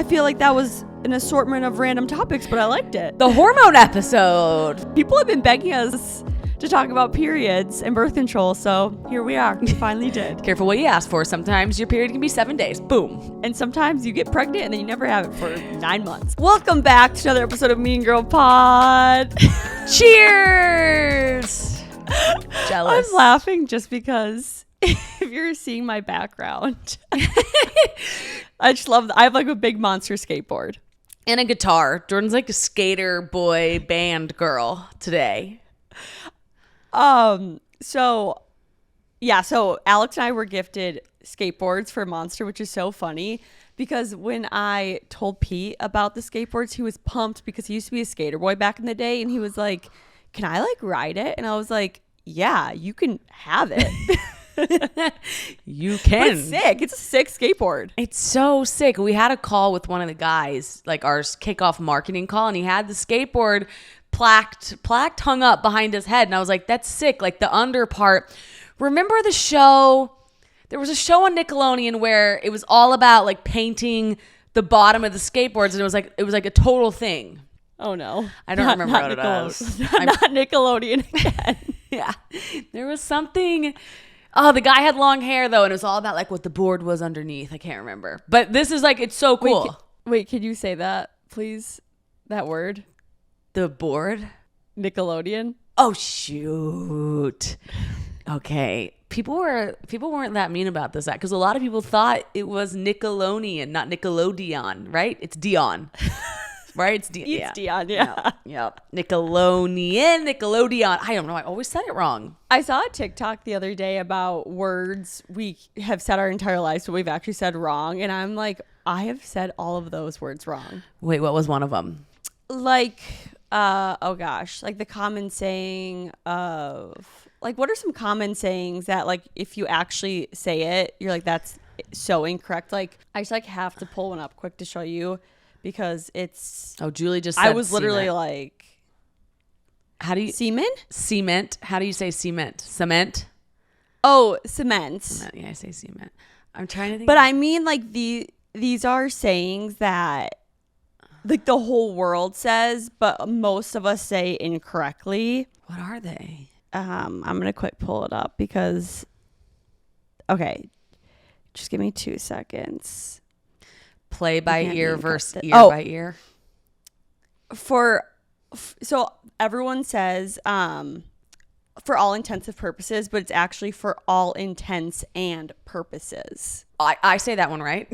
I feel like that was an assortment of random topics, but I liked it. The hormone episode. People have been begging us to talk about periods and birth control, so here we are. We finally did. Careful what you ask for. Sometimes your period can be 7 days. Boom. And sometimes you get pregnant and then you never have it for 9 months. Welcome back to another episode of Mean Girl Pod. Cheers. Jealous. I'm laughing just because if you're seeing my background, I just love, I have like a big monster skateboard. And a guitar. Jordan's like a skater boy band girl today. So Alex and I were gifted skateboards for Monster, which is so funny because when I told Pete about the skateboards, he was pumped because he used to be a skater boy back in the day. And he was like, can I like ride it? And I was like, yeah, you can have it. You can. But it's sick. It's a sick skateboard. It's so sick. We had a call with one of the guys, like our kickoff marketing call, and he had the skateboard plaqued hung up behind his head. And I was like, that's sick. Like the under part. Remember the show? There was a show on Nickelodeon where it was all about like painting the bottom of the skateboards, and it was like a total thing. Oh no. I don't remember what it was. Not Nickelodeon again. Yeah. There was something. Oh, the guy had long hair though, and it was all about like what the board was underneath. I can't remember. But this is like, it's so cool. Wait, could you say that, please? That word? The board? Nickelodeon? Oh shoot. Okay. People weren't that mean about this because a lot of people thought it was Nickelodeon, not Nickelodeon, right? It's Dion. Right? It's Dion, yeah. Yep. Nickelodeon. I don't know. I always said it wrong. I saw a TikTok the other day about words we have said our entire lives, but we've actually said wrong. And I'm like, I have said all of those words wrong. Wait, what was one of them? Like, oh gosh, like the common saying of, like, what are some common sayings that, like, if you actually say it, you're like, that's so incorrect. Like, I just, like, have to pull one up quick to show you. Because it's... Oh, Julie just said I was literally cement. like... How do you... Semen? Cement. How do you say cement? Cement? Oh, cement. Yeah, I say cement. I'm trying to think... But I mean, like, these are sayings that, like, the whole world says, but most of us say incorrectly. What are they? I'm going to quick pull it up because... Okay. Just give me 2 seconds. Play by ear versus ear by ear. So everyone says for all intents purposes, but it's actually for all intents and purposes. I say that one right.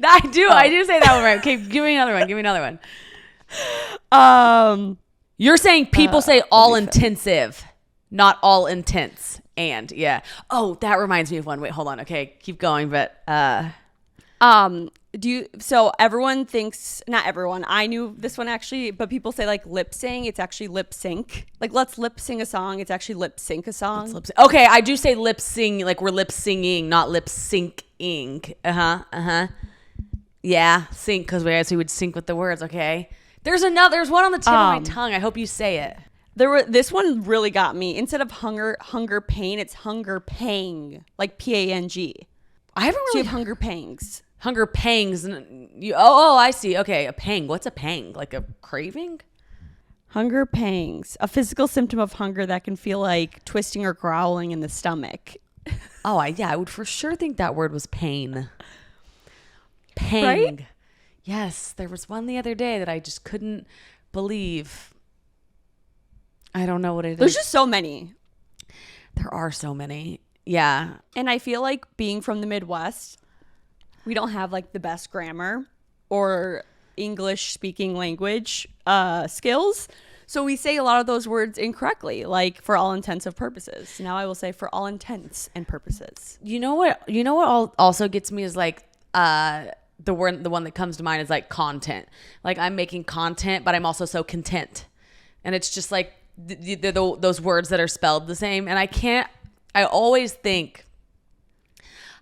I do say that one right. Okay, give me another one. You're saying people say all intensive, not all intense. And yeah. Oh, that reminds me of one. Wait, hold on. Okay, keep going. But so everyone thinks, not everyone, I knew this one actually, but people say like lip sing, it's actually lip sync. Like, let's lip sing a song, it's actually lip sync a song. Okay, I do say lip sing, like we're lip singing, not lip syncing. Yeah, sync, because we would sync with the words. Okay, there's one on the tip of my tongue. I hope you say it. This one really got me. Instead of hunger pain, it's hunger pang, like P-A-N-G. I haven't really. So you have hunger pangs. Hunger pangs. I see. Okay, a pang. What's a pang? Like a craving? Hunger pangs. A physical symptom of hunger that can feel like twisting or growling in the stomach. Oh, I would for sure think that word was pain. Pang. Right? Yes, there was one the other day that I just couldn't believe. I don't know what it is. There's just so many. There are so many. Yeah. And I feel like being from the Midwest, we don't have like the best grammar or English speaking language skills. So we say a lot of those words incorrectly, like for all intents and purposes. Now I will say for all intents and purposes. You know what also gets me is like the one that comes to mind is like content. Like I'm making content, but I'm also so content. And it's just like those words that are spelled the same. And I always think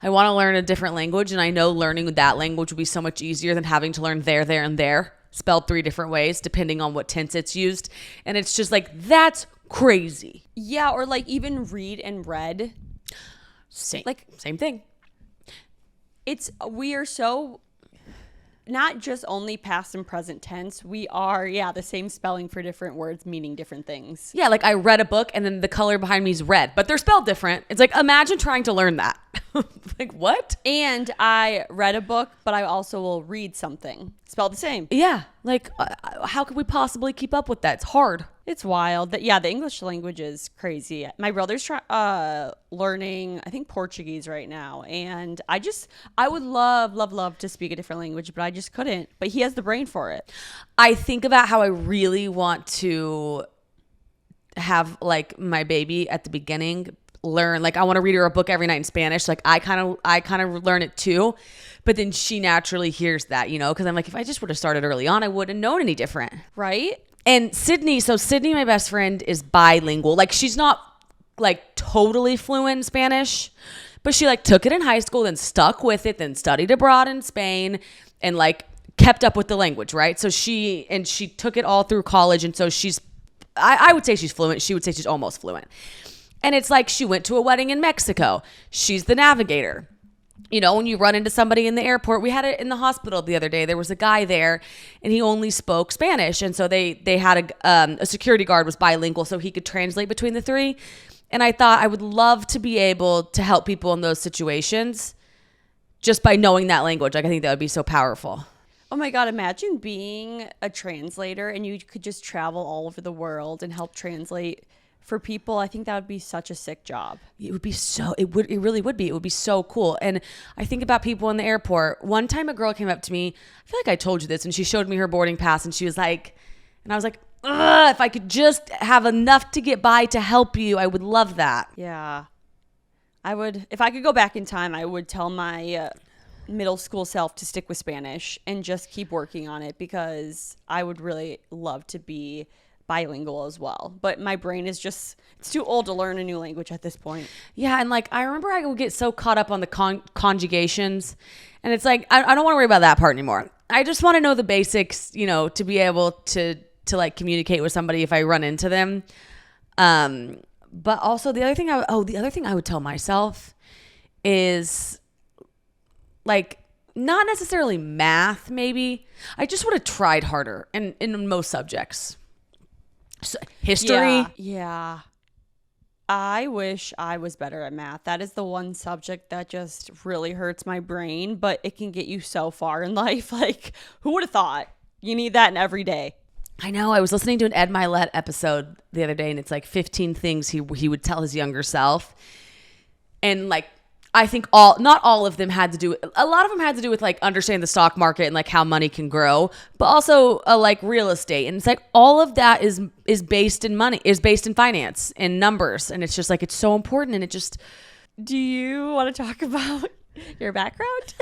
I want to learn a different language, and I know learning that language would be so much easier than having to learn there, and there, spelled 3 different ways, depending on what tense it's used. And it's just like, that's crazy. Yeah, or like even read and read. Same Like same thing. We are so not just only past and present tense. We are, the same spelling for different words meaning different things. Yeah, like I read a book and then the color behind me is red, but they're spelled different. It's like, imagine trying to learn that. Like, what? And I read a book, but I also will read something spelled the same. Yeah, like how could we possibly keep up with that? It's hard. It's wild. The English language is crazy. My brother's learning, I think, Portuguese right now. And I would love to speak a different language, but I just couldn't. But he has the brain for it. I think about how I really want to have like my baby at the beginning learn, like I want to read her a book every night in Spanish. Like I kind of learn it too. But then she naturally hears that, because I'm like, if I just would have started early on, I wouldn't have known any different. Right? And Sydney, my best friend, is bilingual. Like she's not like totally fluent in Spanish, but she like took it in high school, then stuck with it, then studied abroad in Spain and like kept up with the language, right? So she took it all through college. And so I would say she's fluent. She would say she's almost fluent. And it's like she went to a wedding in Mexico. She's the navigator. When you run into somebody in the airport, we had it in the hospital the other day. There was a guy there and he only spoke Spanish. And so they had a security guard was bilingual so he could translate between the three. And I thought I would love to be able to help people in those situations just by knowing that language. Like I think that would be so powerful. Oh my God, imagine being a translator and you could just travel all over the world and help translate for people. I think that would be such a sick job. It really would be. It would be so cool. And I think about people in the airport. One time a girl came up to me, I feel like I told you this, and she showed me her boarding pass and she was like, and I was like, ugh, if I could just have enough to get by to help you, I would love that. Yeah. I would, if I could go back in time, I would tell my middle school self to stick with Spanish and just keep working on it because I would really love to be bilingual as well, but my brain is it's too old to learn a new language at this point. Yeah, and like I remember I would get so caught up on the conjugations, and it's like I don't want to worry about that part anymore. I just want to know the basics, to be able to like communicate with somebody if I run into them. But also the other thing I would tell myself is like not necessarily math. Maybe I just would have tried harder in most subjects. History. Yeah. I wish I was better at math. That is the one subject that just really hurts my brain, but it can get you so far in life. Like, who would have thought? You need that in every day. I know. I was listening to an Ed Milet episode the other day, and it's like 15 things he would tell his younger self. And like, I think not all of them had to do, a lot of them had to do with like understanding the stock market and like how money can grow, but also like real estate. And it's like all of that is based in money, is based in finance and numbers. And it's just like, it's so important. And it just. Do you want to talk about your background?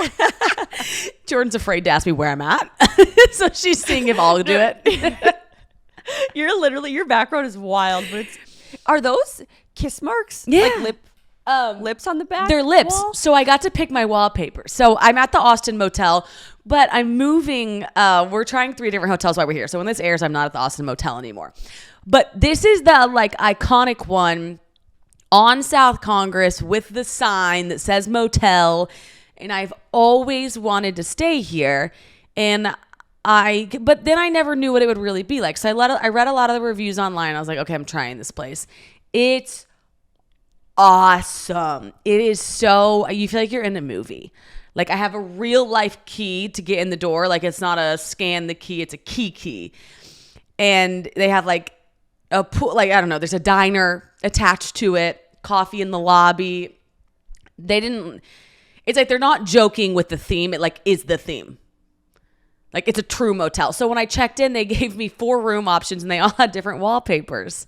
Jordan's afraid to ask me where I'm at. So she's seeing if I'll do it. Your background is wild, but are those kiss marks? Yeah. Like lips on the back? They're lips. Wall? So I got to pick my wallpaper. So I'm at the Austin Motel, but I'm moving. We're trying 3 different hotels while we're here. So when this airs, I'm not at the Austin Motel anymore. But this is the like iconic one on South Congress with the sign that says motel. And I've always wanted to stay here. But then I never knew what it would really be like. So I read a lot of the reviews online. I was like, okay, I'm trying this place. It's awesome. It is so, you feel like you're in a movie. Like I have a real life key to get in the door. Like it's not a scan the key, it's a key. And they have like a pool, like, I don't know, there's a diner attached to it, coffee in the lobby. It's like they're not joking with the theme. It like is the theme. Like it's a true motel. So when I checked in, they gave me 4 room options and they all had different wallpapers.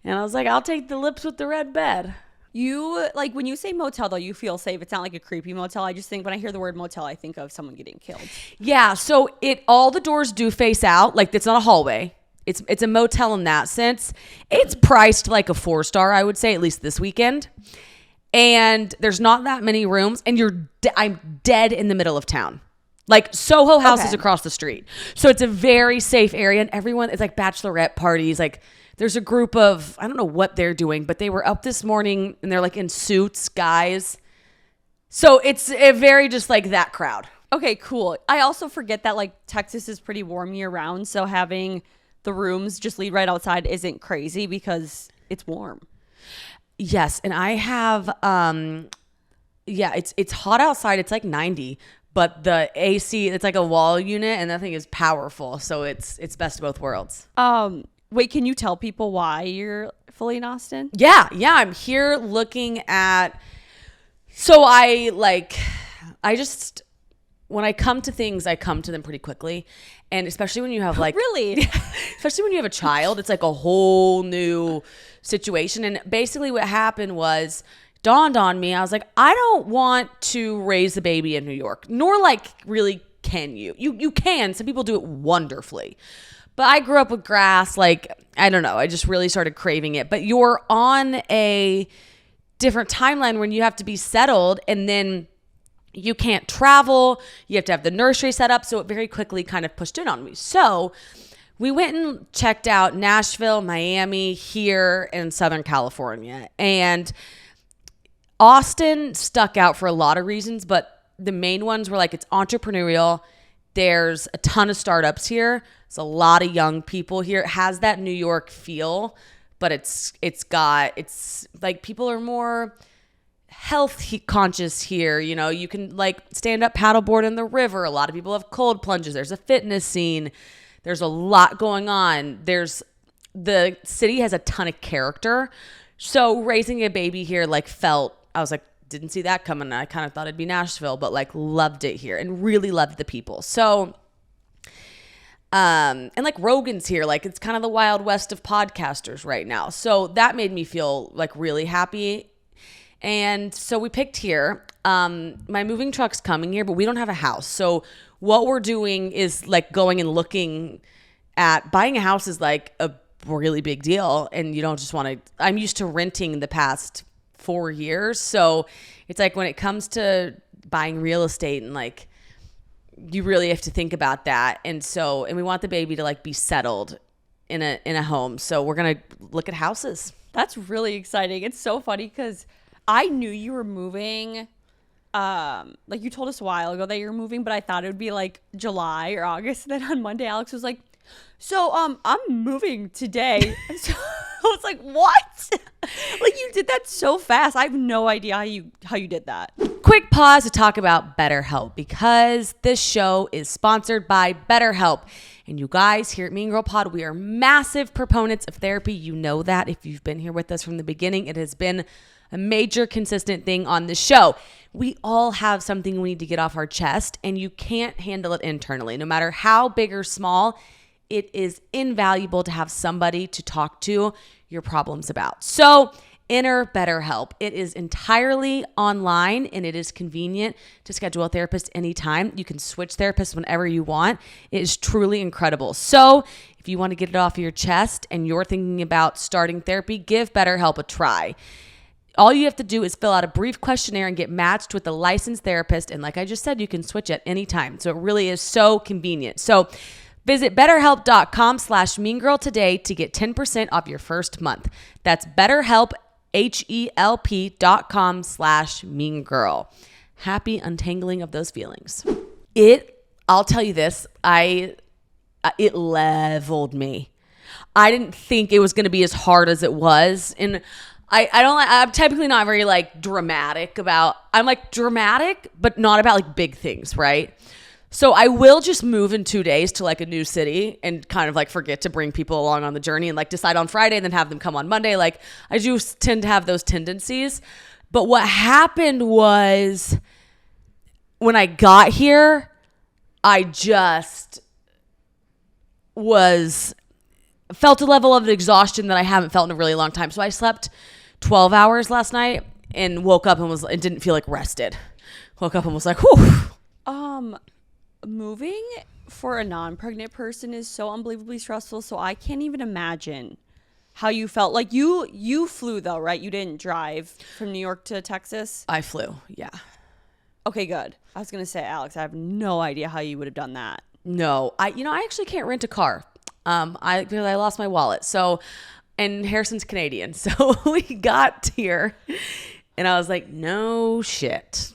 And I was like, I'll take the lips with the red bed. You, like, when you say motel, though, you feel safe. It's not like a creepy motel. I just think when I hear the word motel, I think of someone getting killed. Yeah, so all the doors do face out. Like, it's not a hallway. It's a motel in that sense. It's priced like a 4-star, I would say, at least this weekend. And there's not that many rooms. And I'm dead in the middle of town. Like, Soho House is across the street. So it's a very safe area. And everyone, it's like bachelorette parties, like, there's a group of, I don't know what they're doing, but they were up this morning and they're like in suits, guys, So it's a very just like that crowd. Okay, cool. I also forget that like Texas is pretty warm year round, so having the rooms just lead right outside isn't crazy because it's warm. Yes, and I have it's hot outside. It's like 90, but the AC, it's like a wall unit and that thing is powerful. So it's best of both worlds. Wait, can you tell people why you're fully in Austin? Yeah, I'm here looking at I just when I come to things, I come to them pretty quickly. And especially when you have like Really? especially when you have a child, it's like a whole new situation. And basically what happened was dawned on me. I was like, I don't want to raise a baby in New York, nor like really can you. You can. Some people do it wonderfully. But I grew up with grass. Like, I don't know. I just really started craving it. But you're on a different timeline when you have to be settled and then you can't travel. You have to have the nursery set up. So it very quickly kind of pushed in on me. So we went and checked out Nashville, Miami, here in Southern California. And Austin stuck out for a lot of reasons, but the main ones were like it's entrepreneurial. There's a ton of startups here. There's a lot of young people here. It has that New York feel, but it's like people are more health conscious here. You know, you can like stand up paddleboard in the river. A lot of people have cold plunges. There's a fitness scene. There's a lot going on. The city has a ton of character. So raising a baby here I was like, didn't see that coming. I kind of thought it'd be Nashville, but like loved it here and really loved the people. So, and like Rogan's here, like it's kind of the Wild West of podcasters right now. So that made me feel like really happy. And so we picked here. My moving truck's coming here, but we don't have a house. So what we're doing is like going and looking at buying a house is like a really big deal. And you don't just want to, I'm used to renting the past 4 years. So it's like when it comes to buying real estate and like, you really have to think about that. And we want the baby to like be settled in a home. So we're going to look at houses. That's really exciting. It's so funny because I knew you were moving. Like you told us a while ago that you were moving, but I thought it would be like July or August. And then on Monday, Alex was like, so I'm moving today. So I was like, what? Like you did that so fast. I have no idea how you did that. Quick pause to talk about BetterHelp because this show is sponsored by BetterHelp. And you guys here at Mean Girl Pod, we are massive proponents of therapy. You know that if you've been here with us from the beginning. It has been a major consistent thing on the show. We all have something we need to get off our chest, and you can't handle it internally. No matter how big or small, it is invaluable to have somebody to talk to your problems about. So enter BetterHelp. It is entirely online and it is convenient to schedule a therapist anytime. You can switch therapists whenever you want. It is truly incredible. So if you want to get it off your chest and you're thinking about starting therapy, give BetterHelp a try. All you have to do is fill out a brief questionnaire and get matched with a licensed therapist. And like I just said, you can switch at any time. So it really is so convenient. So visit betterhelp.com/meangirl today to get 10% off your first month. That's BetterHelp, HELP.com/meangirl. Happy untangling of those feelings. I'll tell you this, it leveled me. I didn't think it was going to be as hard as it was. And I'm typically not very like dramatic about, I'm like dramatic, but not about like big things, right? So I will just move in 2 days to like a new city and kind of like forget to bring people along on the journey and like decide on Friday and then have them come on Monday. Like I do tend to have those tendencies. But what happened was when I got here, I just felt a level of exhaustion that I haven't felt in a really long time. So I slept 12 hours last night and woke up and didn't feel like rested. Woke up and was like, whew. Moving for a non-pregnant person is so unbelievably stressful. So I can't even imagine how you felt. Like you flew though, right? You didn't drive from New York to Texas. I flew. Yeah. Okay, good. I was going to say, Alex, I have no idea how you would have done that. No, I actually can't rent a car. I lost my wallet. So, and Harrison's Canadian. So we got here and I was like, no shit.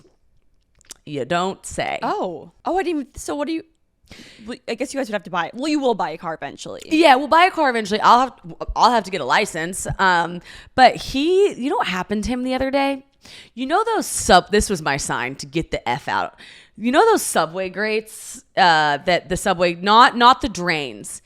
You don't say. Oh, I didn't even, so what do you, I guess you guys would have to buy, well, you will buy a car eventually. Yeah, we'll buy a car eventually. I'll have to get a license. But you know what happened to him the other day? You know this was my sign to get the F out. You know those subway grates, that the subway, not the drains.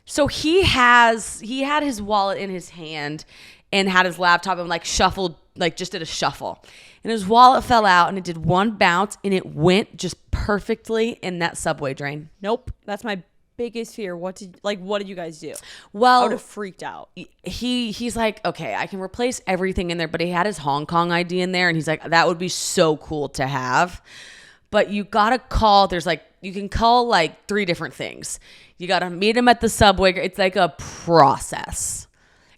So he had his wallet in his hand and had his laptop and like shuffled, like just did a shuffle. And his wallet fell out and it did one bounce and it went just perfectly in that subway drain. Nope. That's my biggest fear. What did you guys do? Well, I would have freaked out. He's like, okay, I can replace everything in there, but he had his Hong Kong ID in there and he's like, that would be so cool to have. But you gotta call, you can call like 3 different things. You gotta meet him at the subway. It's like a process.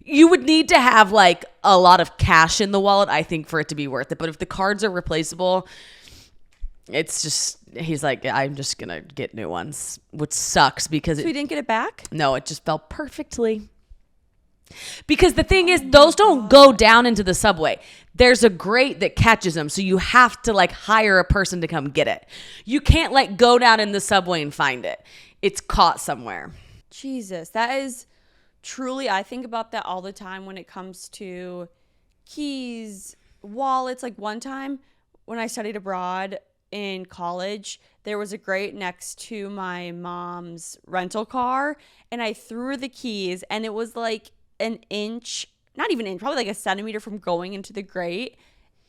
You would need to have like a lot of cash in the wallet, I think, for it to be worth it. But if the cards are replaceable, it's just, he's like, I'm just gonna get new ones, which sucks because So you didn't get it back? No, it just fell perfectly. Because the thing is, those don't go down into the subway. There's a grate that catches them, so you have to like hire a person to come get it. You can't like go down in the subway and find it. It's caught somewhere. Jesus, that is truly, I think about that all the time when it comes to keys, wallets. Like one time when I studied abroad in college, there was a grate next to my mom's rental car and I threw her the keys and it was like an inch, not even an inch, probably like a centimeter from going into the grate.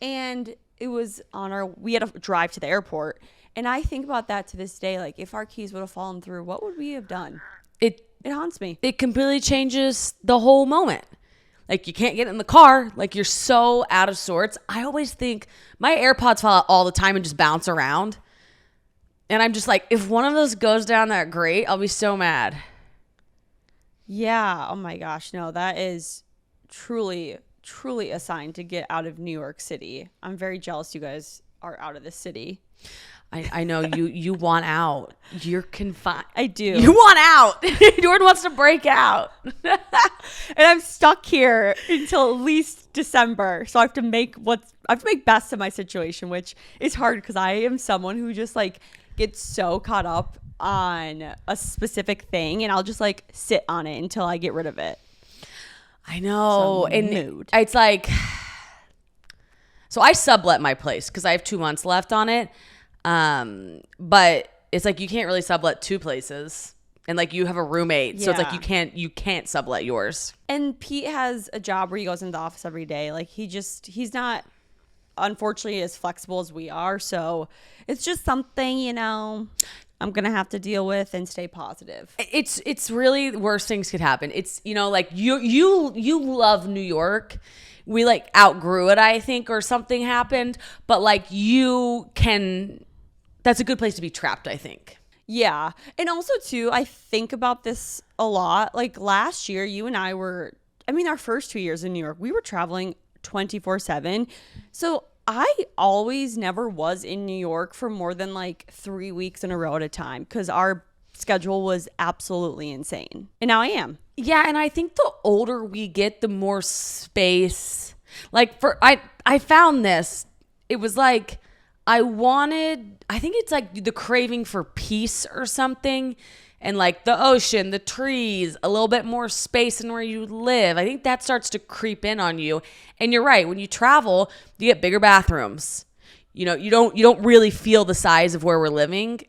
And it was we had to drive to the airport. And I think about that to this day. Like if our keys would have fallen through, what would we have done? It haunts me. It completely changes the whole moment. Like you can't get in the car. Like you're so out of sorts. I always think my AirPods fall out all the time and just bounce around. And I'm just like, if one of those goes down that grate, I'll be so mad. Yeah. Oh my gosh. No, that is truly, truly a sign to get out of New York City. I'm very jealous you guys are out of the city. I know you want out. You're confined. I do. You want out. Jordyn wants to break out. And I'm stuck here until at least December. So I have to make best of my situation, which is hard because I am someone who just like gets so caught up on a specific thing and I'll just like sit on it until I get rid of it. I know. And mood. It's like, so I sublet my place because I have 2 months left on it. But it's like you can't really sublet 2 places and like you have a roommate, so it's like you can't sublet yours. And Pete has a job where he goes into the office every day. Like he's not unfortunately as flexible as we are, so it's just something, I'm gonna have to deal with and stay positive. It's really worse things could happen. It's like you love New York. We like outgrew it, I think, or something happened, but like that's a good place to be trapped, I think. Yeah. And also too, I think about this a lot. Like last year, you and I our first 2 years in New York, we were traveling 24/7. So I always never was in New York for more than like 3 weeks in a row at a time because our schedule was absolutely insane. And now I am. Yeah, and I think the older we get, the more space. Like I found this. It was like I think it's like the craving for peace or something. And like the ocean, the trees, a little bit more space in where you live. I think that starts to creep in on you. And you're right. When you travel, you get bigger bathrooms. You don't really feel the size of where we're living.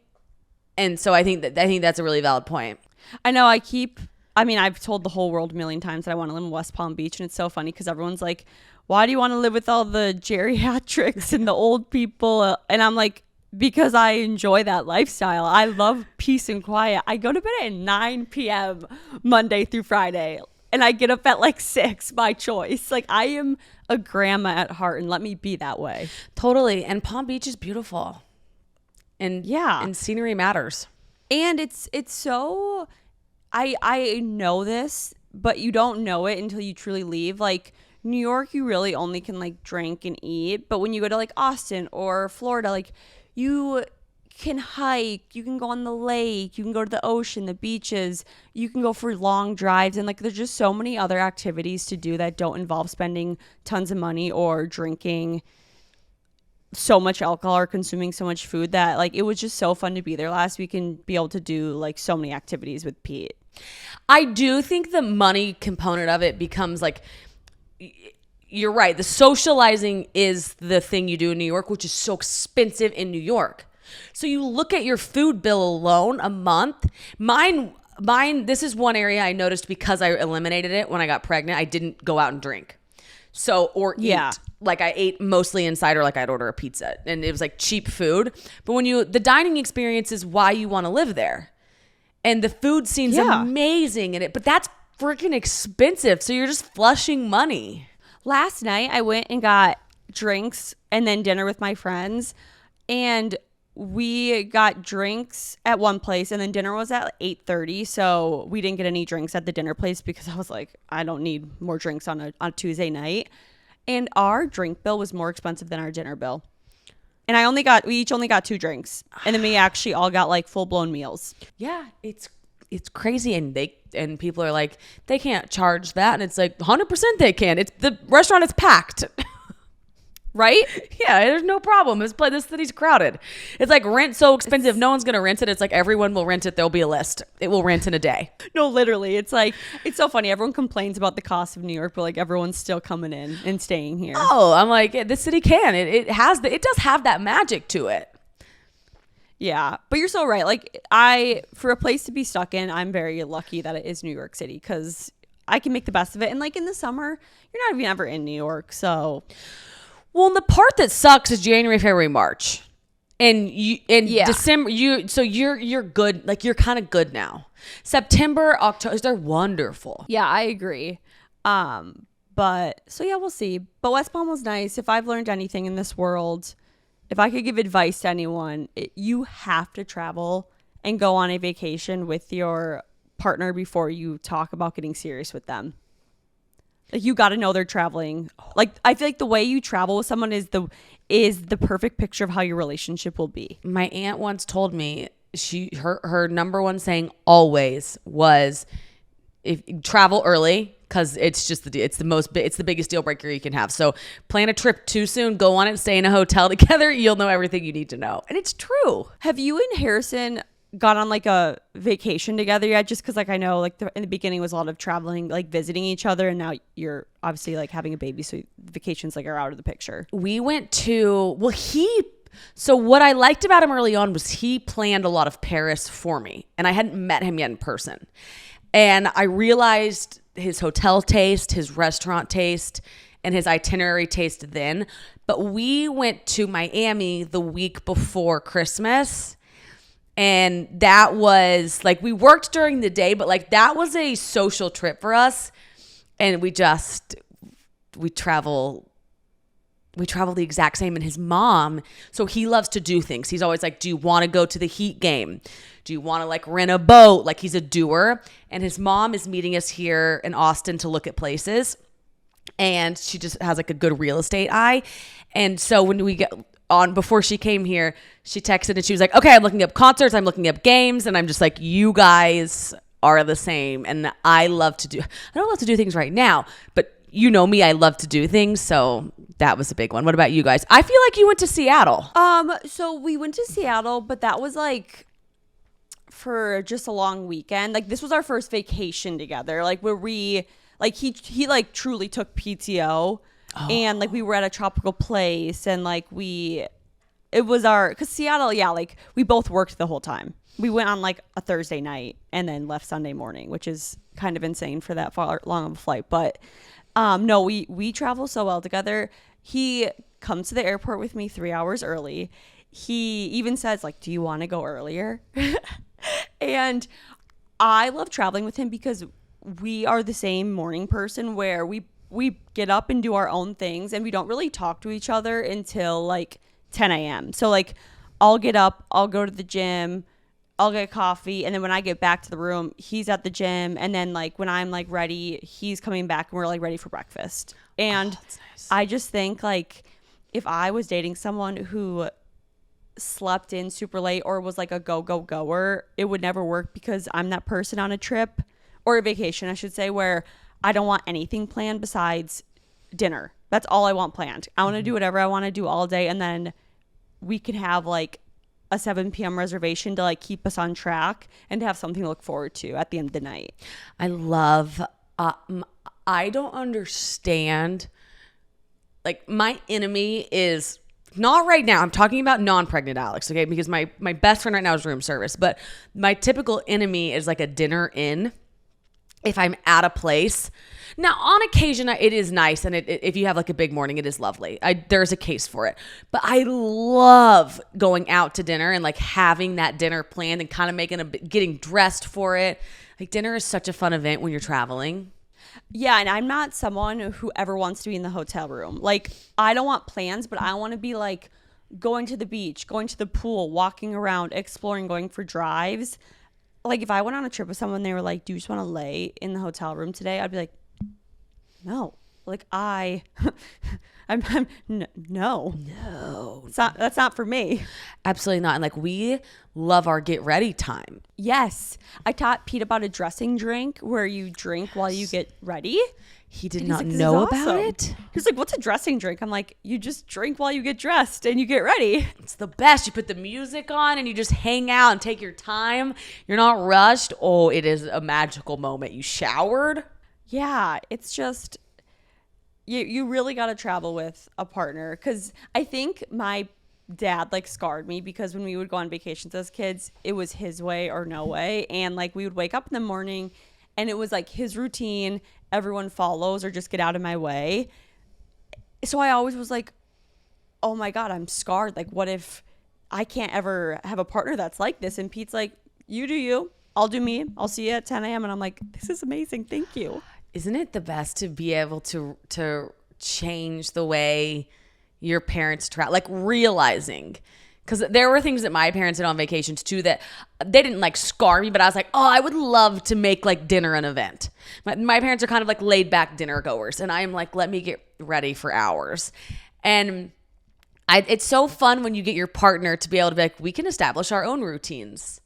And so I think that's a really valid point. I know I've told the whole world a million times that I want to live in West Palm Beach. And it's so funny because everyone's like, why do you want to live with all the geriatrics and the old people? And I'm like, because I enjoy that lifestyle. I love peace and quiet. I go to bed at 9 p.m. Monday through Friday. And I get up at like 6 by choice. Like I am a grandma at heart and let me be that way. Totally. And Palm Beach is beautiful. And yeah. And scenery matters. And it's so, I know this, but you don't know it until you truly leave. Like New York, you really only can like drink and eat. But when you go to like Austin or Florida, like you can hike, you can go on the lake, you can go to the ocean, the beaches, you can go for long drives. And like there's just so many other activities to do that don't involve spending tons of money or drinking so much alcohol or consuming so much food that like it was just so fun to be there last week and be able to do like so many activities with Pete. I do think the money component of it becomes like, you're right. The socializing is the thing you do in New York, which is so expensive in New York. So you look at your food bill alone a month. Mine, this is one area I noticed because I eliminated it when I got pregnant. I didn't go out and drink. So, or eat. Like I ate mostly inside, or like I'd order a pizza, and it was like cheap food. But when the dining experience is why you want to live there. And the food seems amazing in it, but that's freaking expensive. So you're just flushing money. Last night I went and got drinks and then dinner with my friends, and we got drinks at one place and then dinner was at 8:30. So we didn't get any drinks at the dinner place because I was like, I don't need more drinks on a Tuesday night. And our drink bill was more expensive than our dinner bill. And we each only got 2 drinks. And then we actually all got like full blown meals. Yeah, it's crazy. And people are like, they can't charge that. And it's like 100% they can. It's the restaurant is packed. Right? Yeah, there's no problem. This city's crowded. It's like rent so expensive. No one's going to rent it. It's like everyone will rent it. There'll be a list. It will rent in a day. No, literally. It's like, it's so funny. Everyone complains about the cost of New York, but like everyone's still coming in and staying here. Oh, I'm like, this city can. It does have that magic to it. Yeah, but you're so right. Like for a place to be stuck in, I'm very lucky that it is New York City because I can make the best of it. And like in the summer, you're not even ever in New York. So... Well, and the part that sucks is January, February, March. And December, you're good. Like you're kind of good now. September, October, they're wonderful. Yeah, I agree. But so yeah, we'll see. But West Palm was nice. If I've learned anything in this world, if I could give advice to anyone, you have to travel and go on a vacation with your partner before you talk about getting serious with them. Like you got to know they're traveling. Like I feel like the way you travel with someone is the perfect picture of how your relationship will be. My aunt once told me her number one saying always was, if travel early, because it's the biggest deal breaker you can have. So plan a trip too soon, go on it, stay in a hotel together. You'll know everything you need to know, and it's true. Have you and Harrison gone on like a vacation together yet? Just because like I know like in the beginning was a lot of traveling, like visiting each other, and now you're obviously like having a baby, so vacations like are out of the picture. We went to so what I liked about him early on was he planned a lot of Paris for me, and I hadn't met him yet in person, and I realized his hotel taste, his restaurant taste, and his itinerary taste then. But we went to Miami the week before Christmas. And that was like, we worked during the day, but like that was a social trip for us. And we travel the exact same. And his mom, so he loves to do things. He's always like, do you want to go to the Heat game? Do you want to like rent a boat? Like he's a doer. And his mom is meeting us here in Austin to look at places. And she just has like a good real estate eye. And so when we get on, before she came here, she texted and she was like, okay, I'm looking up concerts, I'm looking up games. And I'm just like, you guys are the same. And I don't love to do things right now, but you know me, I love to do things. So that was a big one. What about you guys? I feel like you went to Seattle. So we went to Seattle, but that was like for just a long weekend. Like this was our first vacation together. Like where we like he like truly took PTO. Oh. And like we were at a tropical place, and like it was because Seattle, yeah, like we both worked the whole time. We went on like a Thursday night and then left Sunday morning, which is kind of insane for that far long of a flight. But no, we travel so well together. He comes to the airport with me 3 hours early. He even says like, do you want to go earlier? And I love traveling with him because we are the same morning person where we get up and do our own things, and we don't really talk to each other until like 10 a.m. So like I'll get up, I'll go to the gym, I'll get coffee, and then when I get back to the room, he's at the gym, and then like when I'm like ready, he's coming back and we're like ready for breakfast. And that's nice. I just think like if I was dating someone who slept in super late or was like a goer, it would never work because I'm that person on a trip or a vacation, I should say, where I don't want anything planned besides dinner. That's all I want planned. I want to do whatever I want to do all day, and then we can have like a 7 p.m. reservation to like keep us on track and to have something to look forward to at the end of the night. I love, I don't understand. Like, my enemy is not right now. I'm talking about non-pregnant Alex, okay? Because my best friend right now is room service. But my typical enemy is like a dinner in. If I'm at a place. Now, on occasion, it is nice. And if you have like a big morning, it is lovely. There's a case for it. But I love going out to dinner and like having that dinner planned and kind of getting dressed for it. Like, dinner is such a fun event when you're traveling. Yeah, and I'm not someone who ever wants to be in the hotel room. Like, I don't want plans, but I want to be like going to the beach, going to the pool, walking around, exploring, going for drives. Like, if I went on a trip with someone, they were like, do you just want to lay in the hotel room today? I'd be like, no. Like, no. That's not for me. Absolutely not. And like, we love our get ready time. Yes. I taught Pete about a dressing drink where you drink while you get ready. He did not know about it. He's like, what's a dressing drink? I'm like, you just drink while you get dressed and you get ready. It's the best. You put the music on and you just hang out and take your time. You're not rushed. Oh, it is a magical moment. You showered. Yeah, it's just, you really got to travel with a partner. Because I think my dad like scarred me, because when we would go on vacations as kids, it was his way or no way. And like, we would wake up in the morning and it was like his routine. Everyone follows, or just get out of my way. So I always was like, oh my God, I'm scarred. Like, what if I can't ever have a partner that's like this? And Pete's like, you do you. I'll do me. I'll see you at 10 a.m. And I'm like, this is amazing. Thank you. Isn't it the best to be able to change the way your parents travel? Like, realizing. Because there were things that my parents did on vacations too that they didn't like scar me, but I was like, oh, I would love to make like dinner an event. My parents are kind of like laid back dinner goers, and I'm like, let me get ready for hours. And it's so fun when you get your partner to be able to be like, we can establish our own routines.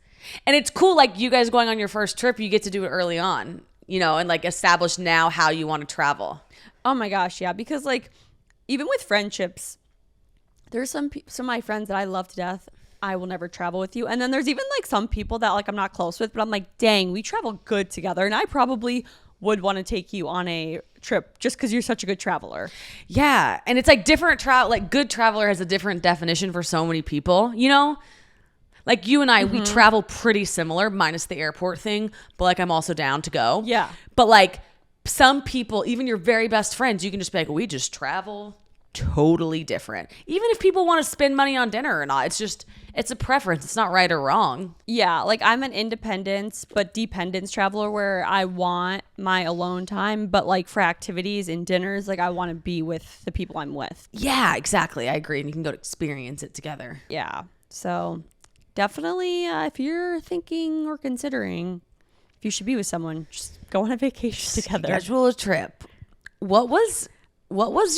And it's cool, like you guys going on your first trip, you get to do it early on, you know, and like establish now how you want to travel. Oh my gosh, yeah. Because like, even with friendships, there's some of my friends that I love to death. I will never travel with you. And then there's even like some people that like I'm not close with, but I'm like, dang, we travel good together. And I probably would want to take you on a trip just because you're such a good traveler. Yeah. And it's like different travel, like good traveler has a different definition for so many people, you know? Like you and I, we travel pretty similar, minus the airport thing, but like I'm also down to go. Yeah. But like some people, even your very best friends, you can just be like, we just travel totally different. Even if people want to spend money on dinner or not, it's a preference. It's not right or wrong. Yeah, like I'm an independence but dependence traveler where I want my alone time, but like for activities and dinners, like I want to be with the people I'm with. Yeah, exactly. I agree. And you can go to experience it together. Yeah. So definitely if you're thinking or considering if you should be with someone, just go on a vacation together. Schedule a trip. What was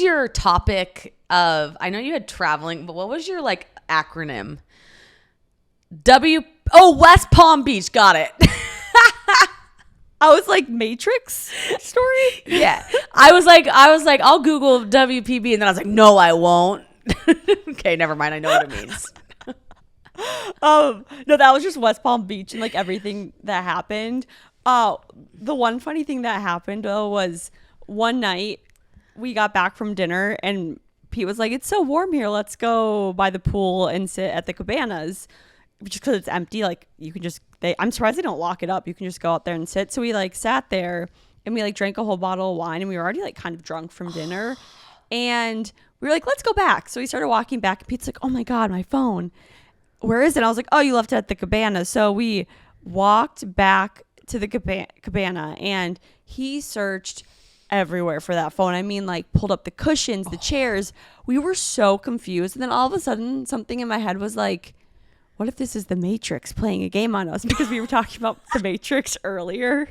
your topic of, I know you had traveling, but what was your like acronym? West Palm Beach. Got it. I was like, Matrix story? Yeah. I was like, I'll Google WPB. And then I was like, no, I won't. Okay, never mind. I know what it means. No, that was just West Palm Beach and like everything that happened. The one funny thing that happened though was one night we got back from dinner and Pete was like, it's so warm here. Let's go by the pool and sit at the cabanas. Just because it's empty, like you can just, I'm surprised they don't lock it up. You can just go out there and sit. So we like sat there and we like drank a whole bottle of wine and we were already like kind of drunk from dinner. And we were like, let's go back. So we started walking back and Pete's like, oh my God, my phone. Where is it? And I was like, oh, you left it at the cabana. So we walked back to the cabana and he searched everywhere for that phone. I mean, like pulled up the cushions, the chairs. We were so confused. And then all of a sudden something in my head was like, what if this is the Matrix playing a game on us? Because we were talking about the Matrix earlier.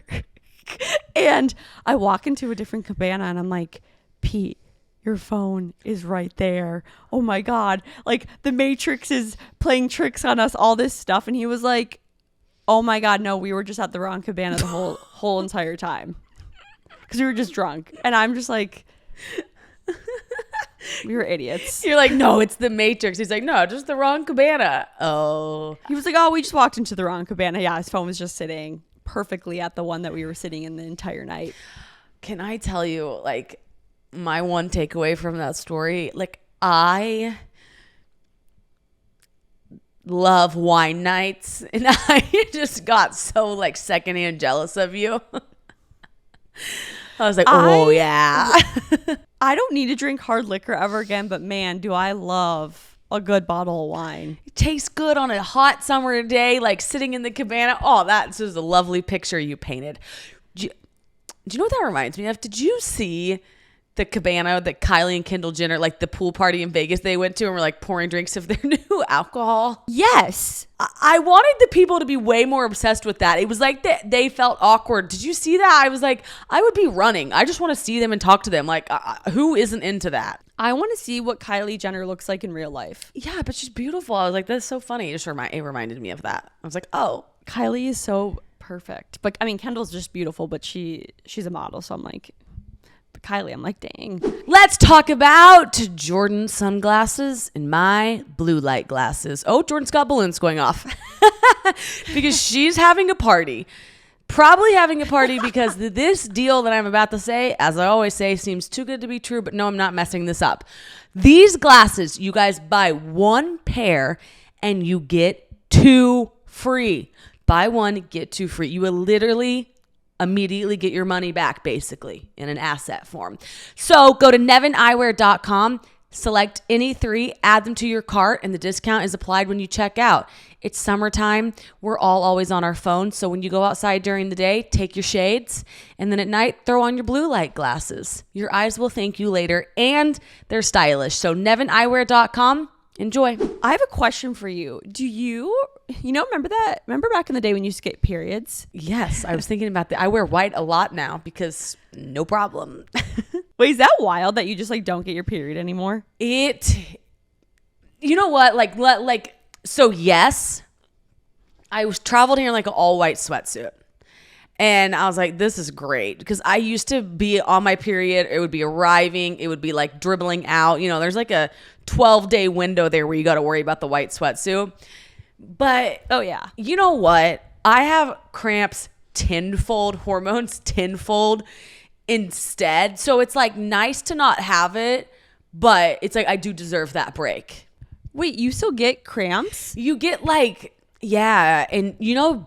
And I walk into a different cabana and I'm like, Pete, your phone is right there. Oh my God. Like the Matrix is playing tricks on us, all this stuff. And he was like, oh my God, no, we were just at the wrong cabana the whole entire time. Because we were just drunk. And I'm just like, We were idiots. You're like, no, it's the Matrix. He's like, no, just the wrong cabana. Oh. He was like, oh, we just walked into the wrong cabana. Yeah, his phone was just sitting perfectly at the one that we were sitting in the entire night. Can I tell you, like, my one takeaway from that story? Like, I love wine nights, and I just got so, like, secondhand jealous of you. I was like, oh, yeah. I don't need to drink hard liquor ever again, but man, do I love a good bottle of wine. It tastes good on a hot summer day, like sitting in the cabana. Oh, that's just a lovely picture you painted. Do you know what that reminds me of? Did you see the cabana that Kylie and Kendall Jenner, like the pool party in Vegas they went to and were like pouring drinks of their new alcohol? Yes. I wanted the people to be way more obsessed with that. It was like they felt awkward. Did you see that? I was like, I would be running. I just want to see them and talk to them. Like, who isn't into that? I want to see what Kylie Jenner looks like in real life. Yeah, but she's beautiful. I was like, that's so funny. It reminded me of that. I was like, oh. Kylie is so perfect. But I mean, Kendall's just beautiful, but she's a model. So I'm like, but Kylie, I'm like, dang. Let's talk about Jordyn sunglasses and my blue light glasses. Oh, Jordyn's got balloons going off because she's having a party. Probably having a party because this deal that I'm about to say, as I always say, seems too good to be true, but no, I'm not messing this up. These glasses, you guys buy one pair and you get two free. Buy one, get two free. You will literally immediately get your money back, basically, in an asset form. So go to neveneyewear.com, select any three, add them to your cart, and the discount is applied when you check out. It's summertime. We're all always on our phones. So when you go outside during the day, take your shades, and then at night, throw on your blue light glasses. Your eyes will thank you later, and they're stylish. So neveneyewear.com. Enjoy. I have a question for you. Do you remember that? Remember back in the day when you used to get periods? Yes, I was thinking about that. I wear white a lot now because no problem. Wait, is that wild that you just like don't get your period anymore? You know what? So yes, I was traveled here in like an all white sweatsuit. And I was like, this is great because I used to be on my period. It would be arriving. It would be like dribbling out. You know, there's like a 12-day window there where you got to worry about the white sweatsuit. But, oh yeah. You know what? I have cramps tenfold, hormones tenfold instead. So it's like nice to not have it, but it's like I do deserve that break. Wait, you still get cramps? You get like... Yeah, and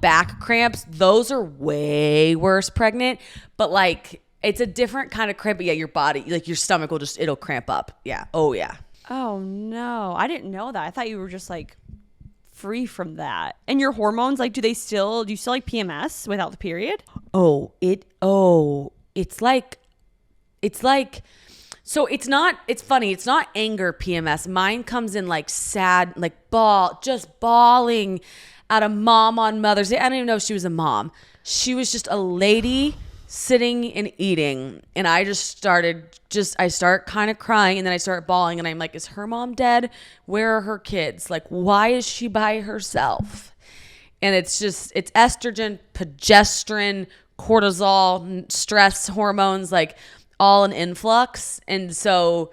back cramps, those are way worse pregnant, but like it's a different kind of cramp. But yeah, your body, like your stomach it'll cramp up. Yeah. Oh yeah. Oh no, I didn't know that. I thought you were just like free from that. And your hormones, like do you still like PMS without the period? So it's funny. It's not anger PMS. Mine comes in like sad, like just bawling at a mom on Mother's Day. I don't even know if she was a mom. She was just a lady sitting and eating. And I I start kind of crying and then I start bawling and I'm like, is her mom dead? Where are her kids? Like, why is she by herself? And it's estrogen, progesterone, cortisol, stress hormones, like all in influx. And so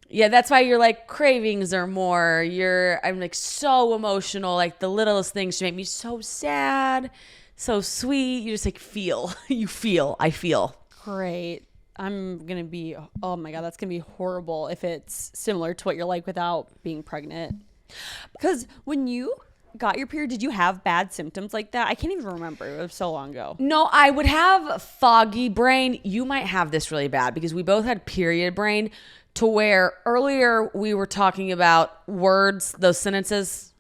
yeah, that's why you're like cravings are more. I'm like so emotional, like the littlest things make me so sad, so sweet. You just like I feel great. I'm gonna be, oh my god, that's gonna be horrible if it's similar to what you're like without being pregnant. Because when you got your period, did you have bad symptoms like that? I can't even remember. It was so long ago. No, I would have foggy brain. You might have this really bad because we both had period brain, to where earlier we were talking about words, those sentences.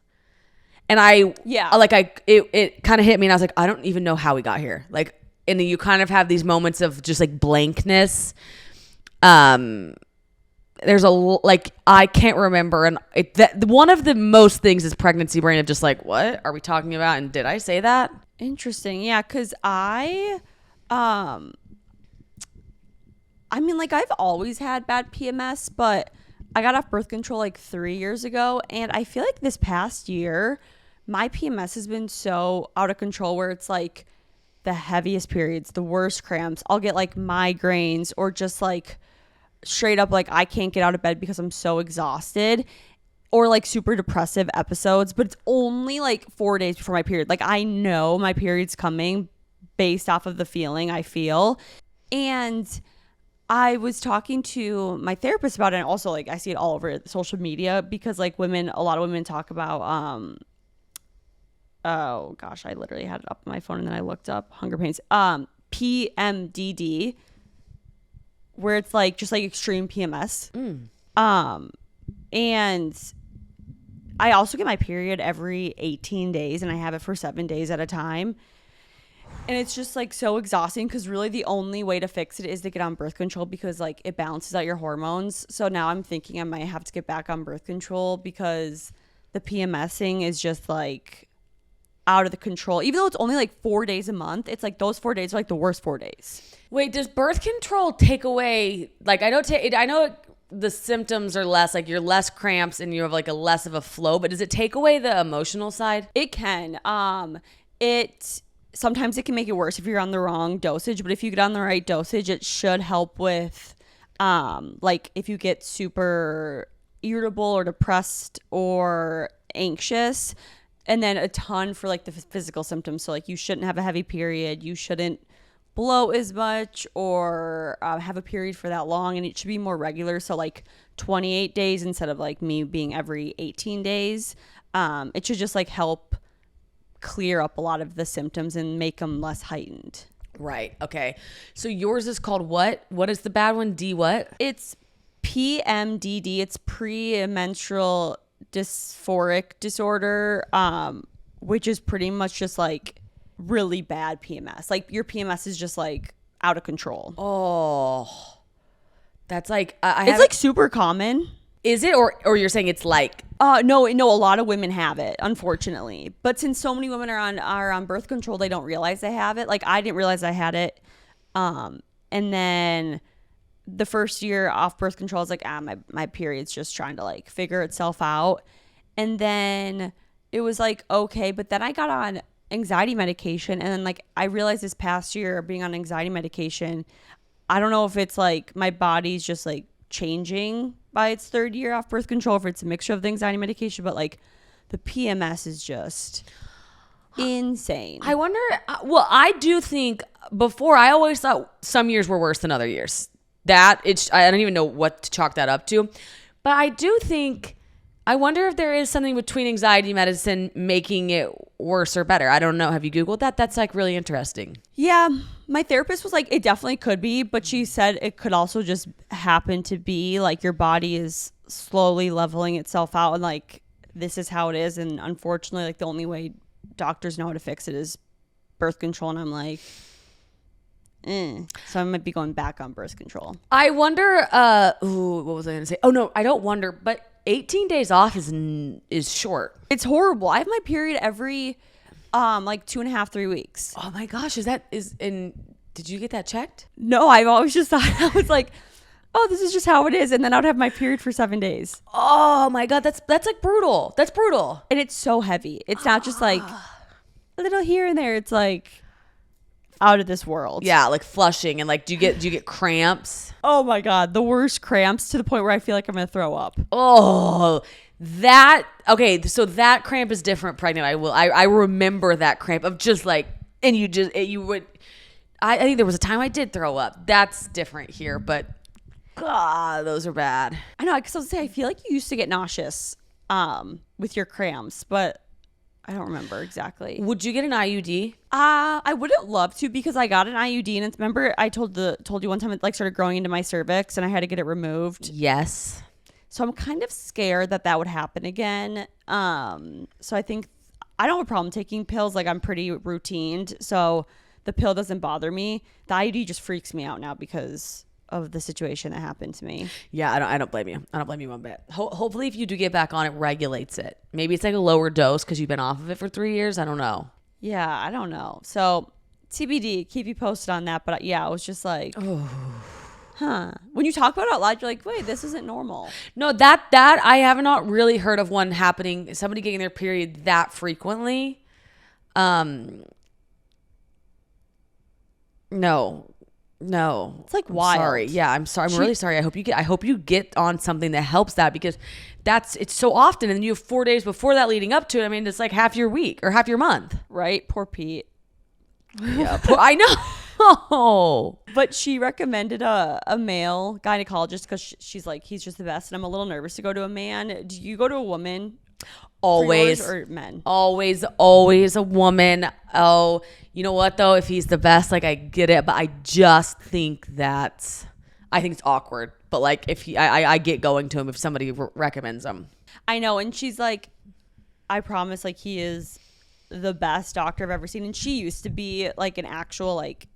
And it kind of hit me and I was like, I don't even know how we got here. Like, and you kind of have these moments of just like blankness. There's I can't remember. And one of the most things is pregnancy brain of just like, what are we talking about? And did I say that? Interesting. Yeah. Cause I mean, like I've always had bad PMS, but I got off birth control like 3 years ago. And I feel like this past year, my PMS has been so out of control where it's like the heaviest periods, the worst cramps. I'll get like migraines or just like, straight up like I can't get out of bed because I'm so exhausted, or like super depressive episodes, but it's only like 4 days before my period. Like I know my period's coming based off of the feeling I feel. And I was talking to my therapist about it, and also like I see it all over social media because like a lot of women talk about oh gosh, I literally had it up on my phone and then I looked up hunger pains, PMDD, where it's like just like extreme PMS. And I also get my period every 18 days and I have it for 7 days at a time. And it's just like so exhausting because really the only way to fix it is to get on birth control because like it balances out your hormones. So now I'm thinking I might have to get back on birth control because the PMSing is just like out of the control. Even though it's only like 4 days a month, it's like those 4 days are like the worst 4 days. Wait, does birth control take away, like I know the symptoms are less, like you're less cramps and you have like a less of a flow, but does it take away the emotional side? It can. Sometimes it can make it worse if you're on the wrong dosage, but if you get on the right dosage, it should help with like if you get super irritable or depressed or anxious, and then a ton for like the physical symptoms. So like you shouldn't have a heavy period, you shouldn't blow as much or have a period for that long, and it should be more regular. So like 28 days instead of like me being every 18 days. It should just like help clear up a lot of the symptoms and make them less heightened. Right. Okay. So yours is called what? What is the bad one? D what? It's PMDD. It's premenstrual dysphoric disorder, which is pretty much just like really bad PMS. Like your PMS is just like out of control. Oh, that's like it's like super common. Is it, or you're saying it's like? No, a lot of women have it, unfortunately. But since so many women are on birth control, they don't realize they have it. Like I didn't realize I had it. And then the first year off birth control, I was like, my period's just trying to like figure itself out. And then it was like, okay, but then I got on anxiety medication. And then like I realized this past year being on anxiety medication, I don't know if it's like my body's just like changing by its third year off birth control, if it's a mixture of the anxiety medication, but like the PMS is just insane. I wonder, well, I do think before I always thought some years were worse than other years. I don't even know what to chalk that up to, but I do think, I wonder if there is something between anxiety medicine making it worse or better. I don't know. Have you Googled that? That's like really interesting. Yeah. My therapist was like, it definitely could be, but she said it could also just happen to be like your body is slowly leveling itself out and like this is how it is. And unfortunately, like the only way doctors know how to fix it is birth control. And I'm like, So I might be going back on birth control. I wonder, what was I going to say? Oh no, I don't wonder, but 18 days off is short. It's horrible. I have my period every like 2.5, 3 weeks. Oh my gosh, did you get that checked? No, I've always just thought, I was like, oh, this is just how it is. And then I'd have my period for 7 days. Oh my God, that's like brutal. That's brutal. And it's so heavy. It's not just like a little here and there. It's like out of this world. Yeah, like flushing. And like, do you get cramps? Oh my God, the worst cramps to the point where I feel like I'm gonna throw up. Oh, so that cramp is different pregnant. I remember that cramp of just like, and I think there was a time I did throw up. That's different here, but God, those are bad. I know, because I was gonna say, I feel like you used to get nauseous with your cramps, but I don't remember exactly. Would you get an IUD? I wouldn't love to, because I got an IUD, and remember I told you one time it like started growing into my cervix and I had to get it removed. Yes. So I'm kind of scared that would happen again. So I think I don't have a problem taking pills. Like I'm pretty routined, so the pill doesn't bother me. The IUD just freaks me out now because of the situation that happened to me. Yeah, I don't blame you. I don't blame you one bit. Hopefully if you do get back on, it regulates it. Maybe it's like a lower dose because you've been off of it for 3 years. I don't know. Yeah, I don't know. So TBD, keep you posted on that. But yeah, I was just like, when you talk about it out loud, you're like, wait, this isn't normal. No, that I have not really heard of one happening, somebody getting their period that frequently. No, No, It's like I'm wild. sorry. Yeah, I'm sorry. I'm really sorry. I hope you get on something that helps that, because it's so often, and then you have 4 days before that leading up to it. I mean, it's like half your week or half your month. Right? Poor Pete. Yeah, I know. But she recommended a male gynecologist because she's like, he's just the best. And I'm a little nervous to go to a man. Do you go to a woman? Always. Or men? Always a woman. Oh, you know what though? If he's the best, like, I get it, but I just think I think it's awkward. But like, if I get going to him if somebody recommends him. I know. And she's like, I promise, like, he is the best doctor I've ever seen. And she used to be like an actual like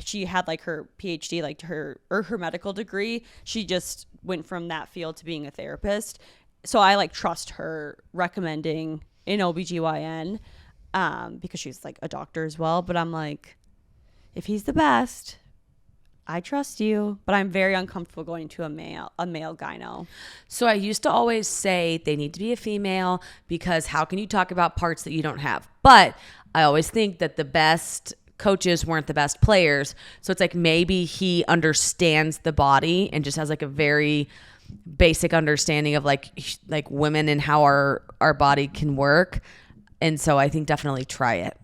she had like her PhD, like her medical degree. She just went from that field to being a therapist. So I like trust her recommending an OBGYN because she's like a doctor as well. But I'm like, if he's the best, I trust you. But I'm very uncomfortable going to a male gyno. So I used to always say they need to be a female, because how can you talk about parts that you don't have? But I always think that the best coaches weren't the best players. So it's like, maybe he understands the body and just has like a very basic understanding of like women and how our body can work. And so I think definitely try it.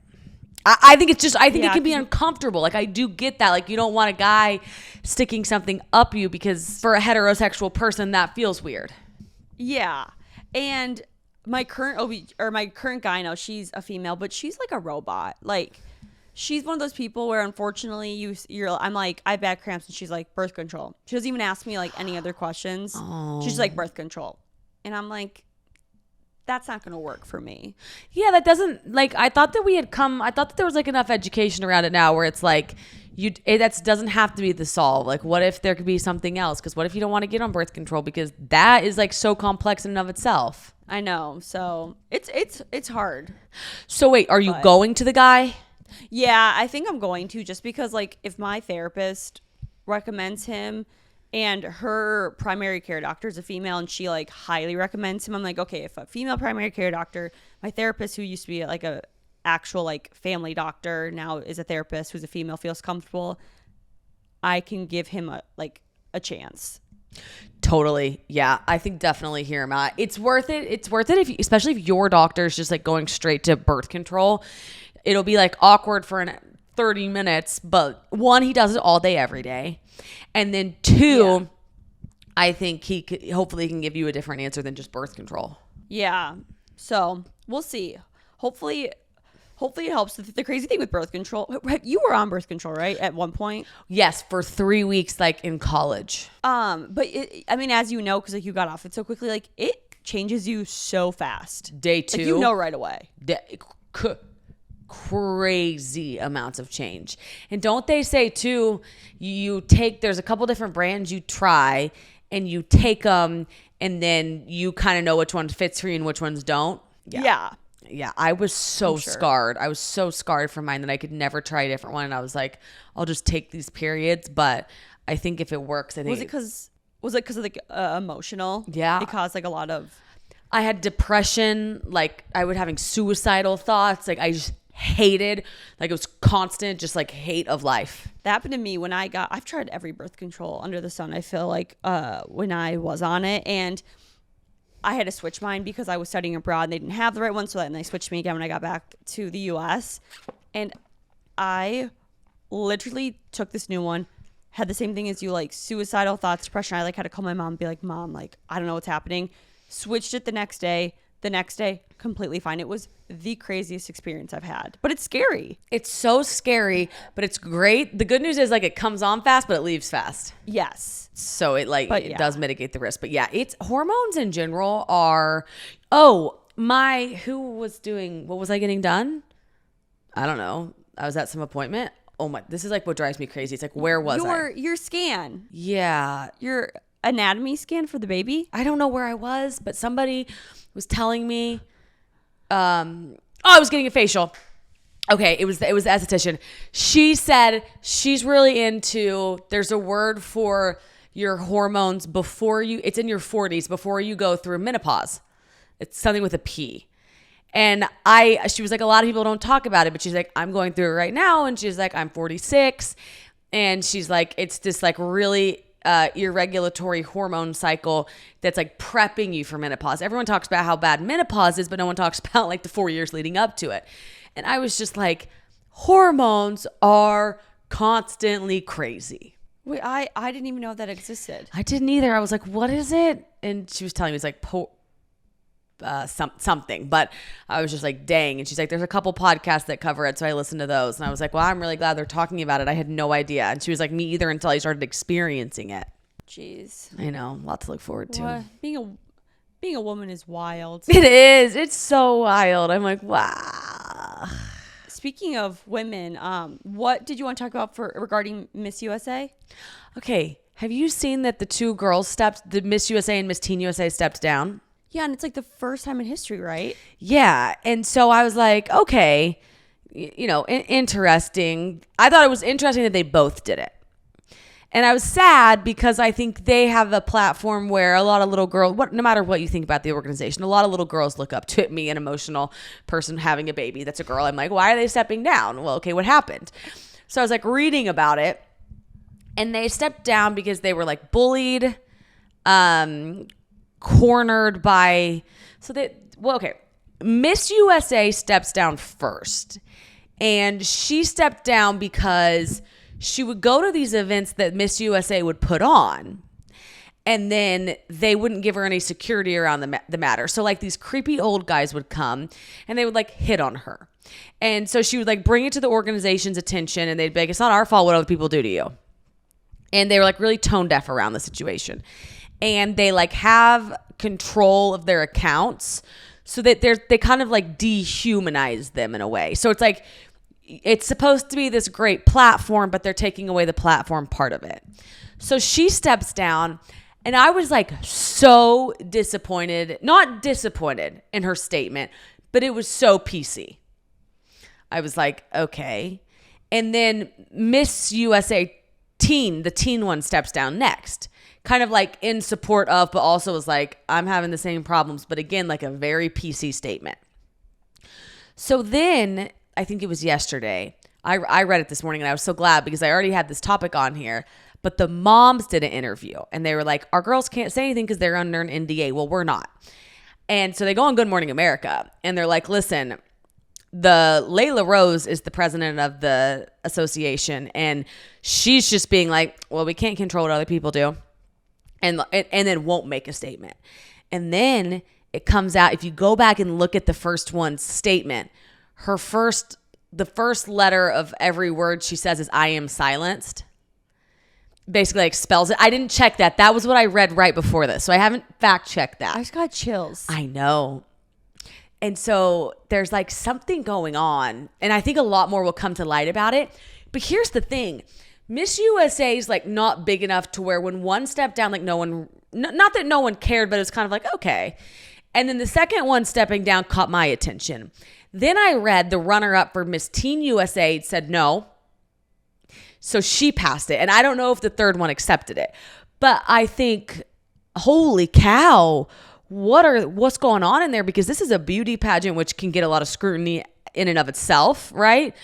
I think it can be uncomfortable. Like, I do get that. Like, you don't want a guy sticking something up you, because for a heterosexual person, that feels weird. Yeah. And my current gyno, she's a female, but she's like a robot. Like, she's one of those people where, unfortunately, I'm like, I have bad cramps, and she's like, birth control. She doesn't even ask me like any other questions. Oh. She's like, birth control. And I'm like, that's not going to work for me. Yeah, that doesn't, like, I thought that there was like enough education around it now where it's like, that doesn't have to be the solve. Like, what if there could be something else? Because what if you don't want to get on birth control? Because that is like so complex in and of itself. I know. So it's hard. So wait, are you going to the guy? Yeah, I think I'm going to, just because like if my therapist recommends him and her primary care doctor is a female and she like highly recommends him, I'm like, okay, if a female primary care doctor, my therapist who used to be like a actual like family doctor now is a therapist who's a female, feels comfortable, I can give him a chance. Totally. Yeah. I think definitely hear him out. It's worth it. It's worth it especially if your doctor is just like going straight to birth control. It'll be like awkward for 30 minutes, but one, he does it all day, every day. And then two, I think hopefully he can give you a different answer than just birth control. Yeah. So we'll see. Hopefully it helps. The crazy thing with birth control, you were on birth control, right? At one point? Yes. For 3 weeks, like in college. But as you know, cause like you got off it so quickly, like it changes you so fast. Day 2. Like, you know right away. Crazy amounts of change. And don't they say too, there's a couple different brands you try and you take them and then you kind of know which one fits for you and which ones don't. Yeah. I was so scarred. I was so scarred from mine that I could never try a different one. And I was like, I'll just take these periods. But I think if it works, I think. Was it because of emotional? Yeah. It caused like a lot of. I had depression. Like, I was having suicidal thoughts. Like, I just hated, like, it was constant, just like hate of life. That happened to me when I've tried every birth control under the sun, I feel like, when I was on it, and I had to switch mine because I was studying abroad and they didn't have the right one, so then they switched me again when I got back to the US. And I literally took this new one, had the same thing as you, like suicidal thoughts, depression. I like had to call my mom and be like, Mom, like, I don't know what's happening. Switched it the next day, completely fine. It was the craziest experience I've had, but it's scary. It's so scary, but it's great. The good news is, like, it comes on fast, but it leaves fast. Yes. So it does mitigate the risk. But yeah, it's hormones in general are, what was I getting done? I don't know. I was at some appointment. Oh my, this is like what drives me crazy. It's like, where was your scan? Yeah. Your anatomy scan for the baby? I don't know where I was, but somebody was telling me, I was getting a facial. Okay, it was the esthetician. She said she's really into, there's a word for your hormones it's in your 40s, before you go through menopause. It's something with a P. And she was like, a lot of people don't talk about it, but she's like, I'm going through it right now. And she's like, I'm 46. And she's like, it's this like really irregulatory hormone cycle that's like prepping you for menopause. Everyone talks about how bad menopause is, but no one talks about like the 4 years leading up to it. And I was just like, hormones are constantly crazy. Wait, I didn't even know that existed. I didn't either. I was like, what is it? And she was telling me it's like something, but I was just like, dang. And she's like, there's a couple podcasts that cover it, so I listened to those. And I was like, well, I'm really glad they're talking about it. I had no idea. And she was like, me either, until I started experiencing it. Jeez, I know, a lot to look forward to. What? Being a woman is wild. It is. It's so wild. I'm like, wow. Speaking of women, what did you want to talk about regarding Miss USA? Okay, have you seen that the two girls the Miss USA and Miss Teen USA stepped down? Yeah, and it's like the first time in history, right? Yeah. And so I was like, okay, interesting. I thought it was interesting that they both did it. And I was sad because I think they have a platform where a lot of little girls, no matter what you think about the organization, a lot of little girls look up to me, an emotional person having a baby that's a girl. I'm like, why are they stepping down? Well, okay, what happened? So I was like reading about it, and they stepped down because they were like bullied, cornered by, Miss USA steps down first, and she stepped down because she would go to these events that Miss USA would put on, and then they wouldn't give her any security around the matter. So like these creepy old guys would come and they would like hit on her, and so she would like bring it to the organization's attention, and they'd be like, it's not our fault what other people do to you. And they were like really tone deaf around the situation. And they like have control of their accounts so that they kind of like dehumanize them in a way. So it's like, it's supposed to be this great platform, but they're taking away the platform part of it. So she steps down, and I was like so disappointed, not disappointed in her statement, but it was so PC. I was like, okay. And then Miss USA the teen one steps down next, kind of like in support of, but also was like, I'm having the same problems, but again, like a very PC statement. So then I think it was yesterday, I read it this morning, and I was so glad because I already had this topic on here, but the moms did an interview, and they were like, our girls can't say anything because they're under an NDA. Well, we're not. And so they go on Good Morning America, and they're like, listen, the Layla Rose is the president of the association, and she's just being like, well, we can't control what other people do, and then won't make a statement. And then it comes out, if you go back and look at the first one's statement, the first letter of every word she says is I am silenced. Basically like spells it. I didn't check that. That was what I read right before this, so I haven't fact checked that. I just got chills. I know. And so there's like something going on, and I think a lot more will come to light about it. But here's the thing. Miss USA is like not big enough to where when one stepped down, like not that no one cared, but it was kind of like, okay. And then the second one stepping down caught my attention. Then I read the runner-up for Miss Teen USA said no. So she passed it. And I don't know if the third one accepted it. But I think, holy cow, what's going on in there? Because this is a beauty pageant, which can get a lot of scrutiny in and of itself, right?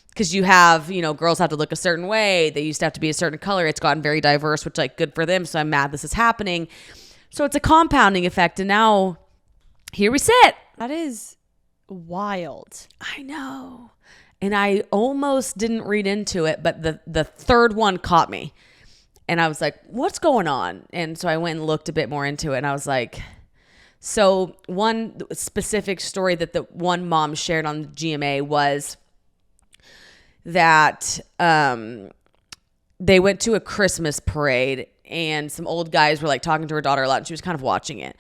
Because you have, girls have to look a certain way. They used to have to be a certain color. It's gotten very diverse, which like good for them. So I'm mad this is happening. So it's a compounding effect. And now here we sit. That is wild. I know. And I almost didn't read into it, but the third one caught me. And I was like, what's going on? And so I went and looked a bit more into it, and I was like, so one specific story that the one mom shared on GMA was that they went to a Christmas parade, and some old guys were like talking to her daughter a lot, and she was kind of watching it.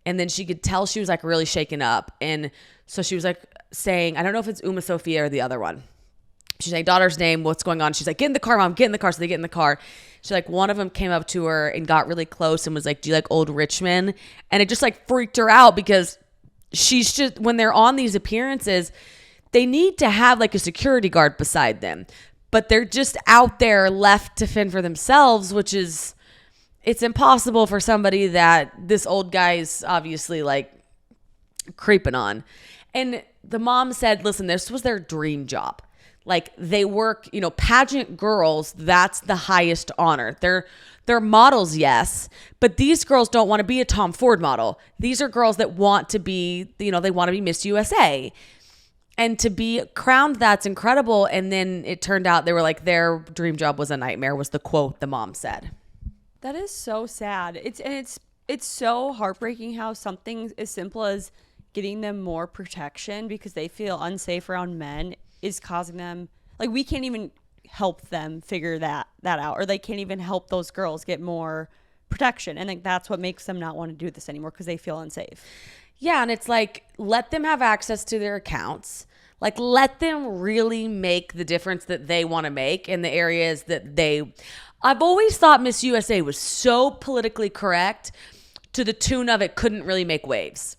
And then she could tell she was like really shaken up. And so she was like saying, I don't know if it's Uma Sophia or the other one. She's like, daughter's name, what's going on? She's like, get in the car, mom, get in the car. So they get in the car. She's like, one of them came up to her and got really close and was like, do you like Old Richmond? And it just like freaked her out because she's just, when they're on these appearances, they need to have like a security guard beside them. But they're just out there left to fend for themselves, which is, it's impossible for somebody that this old guy's obviously like creeping on. And the mom said, listen, this was their dream job. Like they work, pageant girls, that's the highest honor. They're models, yes, but these girls don't want to be a Tom Ford model. These are girls that want to be, they want to be Miss USA. And to be crowned, that's incredible. And then it turned out they were like, their dream job was a nightmare, was the quote the mom said. That is so sad. It's so heartbreaking how something as simple as getting them more protection because they feel unsafe around men is causing them, like, we can't even help them figure that out, or they can't even help those girls get more protection. And like that's what makes them not want to do this anymore because they feel unsafe. Yeah, and it's like, let them have access to their accounts. Like, let them really make the difference that they want to make in the areas that I've always thought Miss USA was so politically correct to the tune of it couldn't really make waves.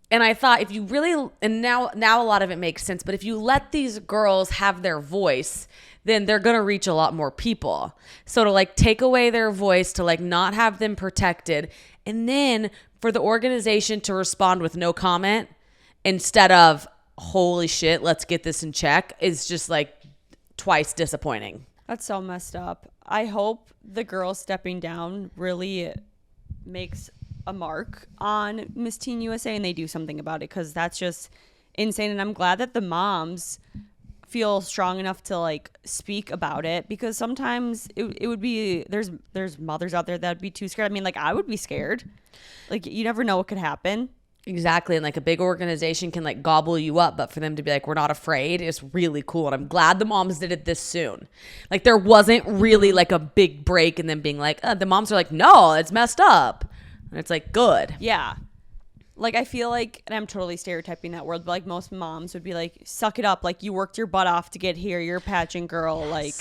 And I thought if you really, and now a lot of it makes sense, but if you let these girls have their voice, then they're going to reach a lot more people. So to like take away their voice, to like not have them protected, and then for the organization to respond with no comment instead of, holy shit, let's get this in check, is just like twice disappointing. That's so messed up. I hope the girls stepping down really makes a mark on Miss Teen USA and they do something about it because that's just insane. And I'm glad that the moms feel strong enough to like speak about it because sometimes it would be, there's mothers out there that'd be too scared. I mean, like I would be scared. Like you never know what could happen. Exactly. And like a big organization can like gobble you up, but for them to be like, we're not afraid is really cool. And I'm glad the moms did it this soon. Like there wasn't really like a big break and then being like, the moms are like, no, it's messed up. And it's like, good. Yeah. Like I feel like, and I'm totally stereotyping that world, but like most moms would be like, suck it up. Like you worked your butt off to get here. You're a pageant girl. Yes. Like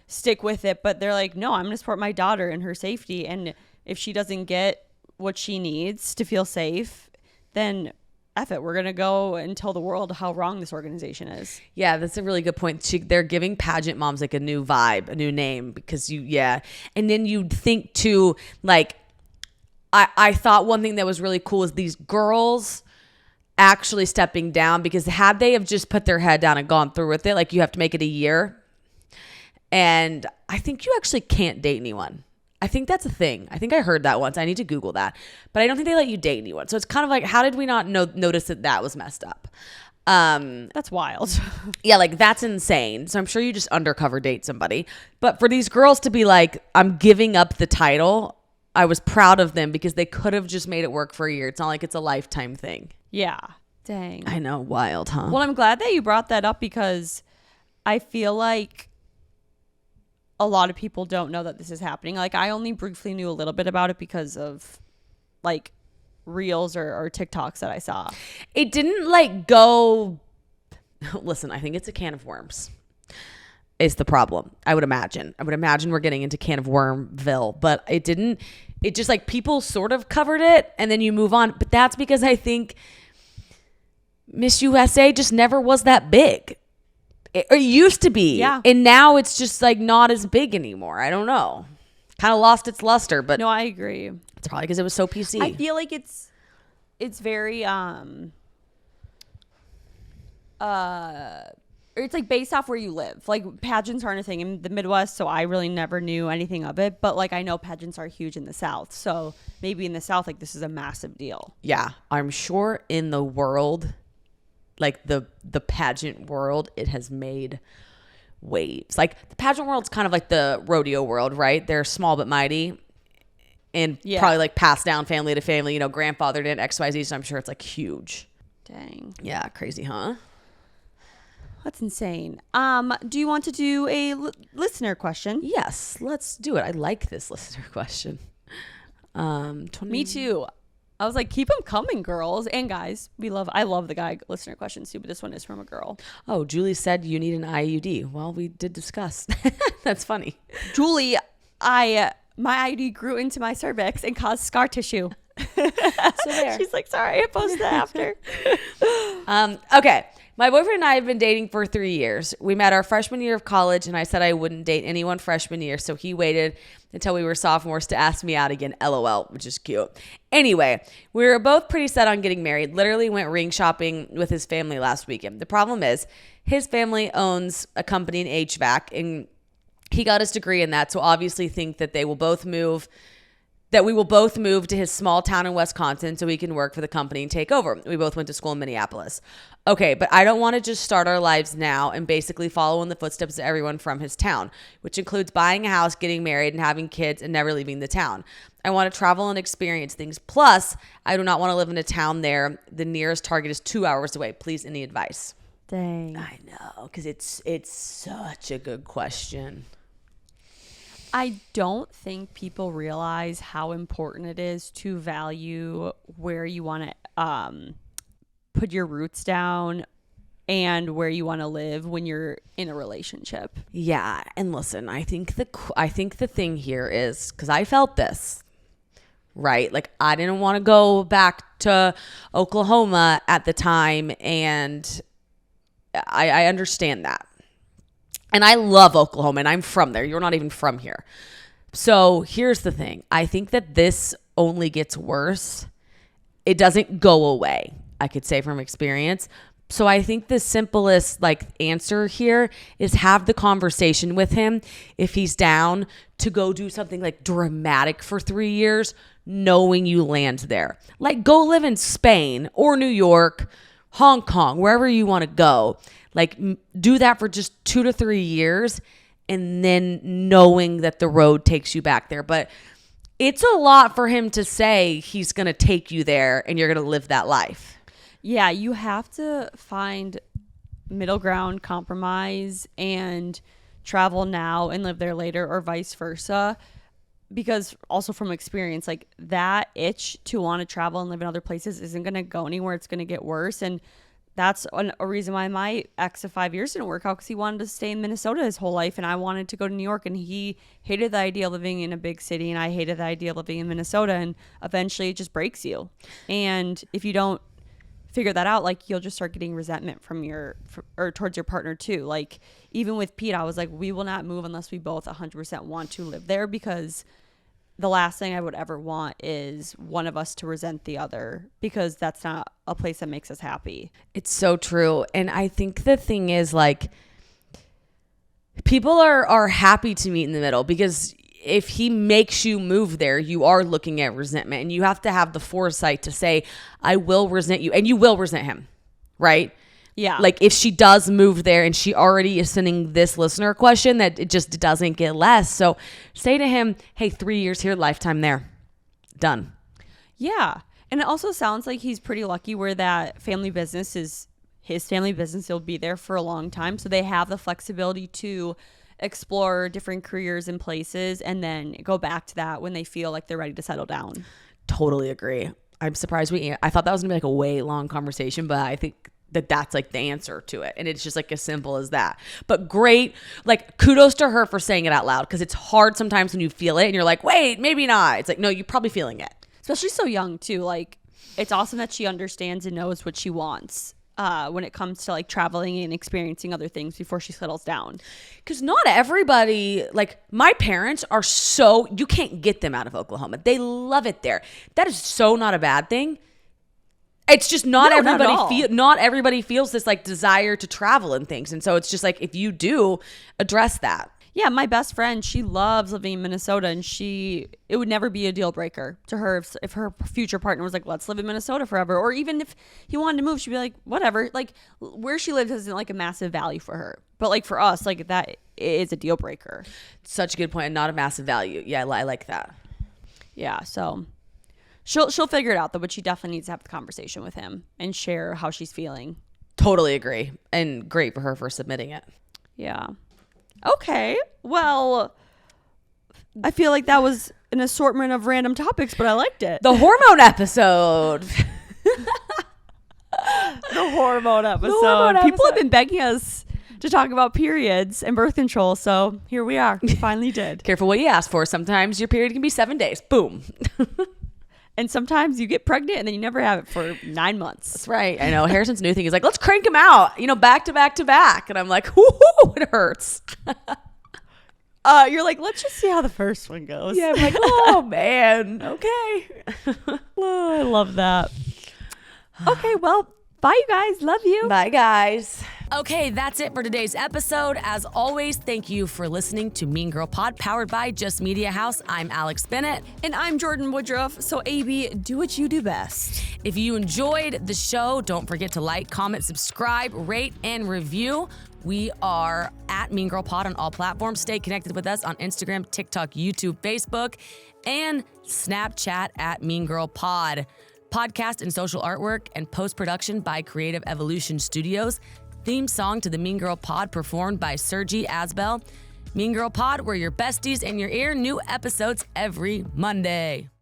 stick with it. But they're like, no, I'm going to support my daughter and her safety. And if she doesn't get what she needs to feel safe, then F it. We're going to go and tell the world how wrong this organization is. Yeah, that's a really good point. They're giving pageant moms like a new vibe, a new name because and then you'd think too, like, I thought one thing that was really cool is these girls actually stepping down because had they have just put their head down and gone through with it, like you have to make it a year. And I think you actually can't date anyone. I think that's a thing. I think I heard that once. I need to Google that. But I don't think they let you date anyone. So it's kind of like, how did we not notice that was messed up? That's wild. Yeah, like that's insane. So I'm sure you just undercover date somebody. But for these girls to be like, I'm giving up the title, I was proud of them because they could have just made it work for a year. It's not like it's a lifetime thing. Yeah. Dang. I know. Wild, huh? Well, I'm glad that you brought that up because I feel like a lot of people don't know that this is happening. Like I only briefly knew a little bit about it because of like reels or TikToks that I saw. It didn't like go, listen, I think it's a can of worms is the problem. I would imagine we're getting into can of wormville, but it didn't, it just like people sort of covered it and then you move on. But that's because I think Miss USA just never was that big. It used to be. Yeah. And now it's just like not as big anymore. I don't know. Kind of lost its luster, but no, I agree. It's probably because it was so PC. I feel like it's very it's like based off where you live. Like pageants aren't a thing in the Midwest, so I really never knew anything of it. But like I know pageants are huge in the South, so maybe in the South, like this is a massive deal. Yeah, I'm sure in the world, like the pageant world, it has made waves. Like the pageant world's kind of like the rodeo world, right? They're small but mighty, and probably like passed down family to family. Grandfathered in XYZ, so I'm sure it's like huge. Dang. Yeah, crazy, huh? That's insane. Do you want to do a listener question? Yes, let's do it. I like this listener question. Me too. I was like, keep them coming, girls and guys. I love the guy listener questions too, but this one is from a girl. Oh, Julie said you need an IUD. Well, we did discuss. That's funny. Julie, my IUD grew into my cervix and caused scar tissue. So there. She's like, sorry, I posted that after. Okay. My boyfriend and I have been dating for 3 years. We met our freshman year of college, and I said I wouldn't date anyone freshman year, so he waited until we were sophomores to ask me out again, LOL, which is cute. Anyway, we were both pretty set on getting married. Literally went ring shopping with his family last weekend. The problem is his family owns a company in HVAC, and he got his degree in that, so obviously think that we will both move to his small town in Wisconsin so he can work for the company and take over. We both went to school in Minneapolis. Okay, but I don't want to just start our lives now and basically follow in the footsteps of everyone from his town, which includes buying a house, getting married, and having kids and never leaving the town. I want to travel and experience things. Plus, I do not want to live in a town there. The nearest Target is 2 hours away. Please, any advice? Dang. I know, because it's such a good question. I don't think people realize how important it is to value where you want to put your roots down and where you want to live when you're in a relationship. Yeah, and listen, I think the thing here is, because I felt this, right? Like, I didn't want to go back to Oklahoma at the time, and I understand that. And I love Oklahoma, and I'm from there. You're not even from here. So here's the thing. I think that this only gets worse. It doesn't go away, I could say from experience. So I think the simplest answer here is have the conversation with him if he's down to go do something dramatic for 3 years, knowing you land there. Like, go live in Spain or New York, Hong Kong, wherever you want to go. Do that for just 2 to 3 years and then knowing that the road takes you back there. But it's a lot for him to say he's going to take you there and you're going to live that life. Yeah, you have to find middle ground, compromise, and travel now and live there later, or vice versa. Because also from experience, that itch to want to travel and live in other places isn't going to go anywhere. It's going to get worse. And that's a reason why my ex of 5 years didn't work out, because he wanted to stay in Minnesota his whole life and I wanted to go to New York, and he hated the idea of living in a big city and I hated the idea of living in Minnesota, and eventually it just breaks you. And if you don't figure that out, you'll just start getting resentment from or towards your partner too. Even with Pete, I was like, we will not move unless we both 100% want to live there, because the last thing I would ever want is one of us to resent the other, because that's not a place that makes us happy. It's so true. And I think the thing is, people are happy to meet in the middle, because if he makes you move there, you are looking at resentment, and you have to have the foresight to say, I will resent you, and you will resent him, right? Yeah. If she does move there and she already is sending this listener question, that it just doesn't get less. So say to him, hey, 3 years here, lifetime there. Done. Yeah. And it also sounds like he's pretty lucky where that family business is his family business. He'll be there for a long time. So they have the flexibility to explore different careers and places and then go back to that when they feel like they're ready to settle down. Totally agree. I'm surprised I thought that was gonna be a way long conversation, but I think that's the answer to it. And it's just as simple as that. But great, kudos to her for saying it out loud, because it's hard sometimes when you feel it and you're like, wait, maybe not. It's no, you're probably feeling it. Especially so young too. It's awesome that she understands and knows what she wants when it comes to traveling and experiencing other things before she settles down. Because not everybody, my parents are you can't get them out of Oklahoma. They love it there. That is so not a bad thing. It's just not everybody feels this desire to travel and things. And so it's just if you do, address that. Yeah, my best friend, she loves living in Minnesota, and it would never be a deal breaker to her if her future partner was let's live in Minnesota forever. Or even if he wanted to move, she'd be like, whatever. Where she lives isn't a massive value for her. But for us, that is a deal breaker. Such a good point, and not a massive value. Yeah, I like that. Yeah, so she'll figure it out though, but she definitely needs to have the conversation with him and share how she's feeling. Totally agree. And great for her for submitting it. Yeah. Okay. Well, I feel like that was an assortment of random topics, but I liked it. The hormone episode. The hormone episode. People have been begging us to talk about periods and birth control, so here we are. We finally did. Careful what you ask for. Sometimes your period can be 7 days. Boom. And sometimes you get pregnant and then you never have it for 9 months. That's right. I know. Harrison's new thing is like, let's crank him out, back to back to back. And I'm like, whoo, it hurts. You're like, let's just see how the first one goes. Yeah, I'm like, oh, man. Okay. Oh, I love that. Okay, well, bye, you guys. Love you. Bye, guys. Okay, that's it for today's episode. As always, thank you for listening to Mean Girl Pod, powered by Just Media House. I'm Alex Bennett. And I'm Jordyn Woodruff. So, AB, do what you do best. If you enjoyed the show, don't forget to like, comment, subscribe, rate, and review. We are at Mean Girl Pod on all platforms. Stay connected with us on Instagram, TikTok, YouTube, Facebook, and Snapchat at Mean Girl Pod. Podcast and social artwork and post-production by Creative Evolution Studios. Theme song to the Mean Girl Pod performed by Sergi Asbel. Mean Girl Pod, we're your besties in your ear. New episodes every Monday.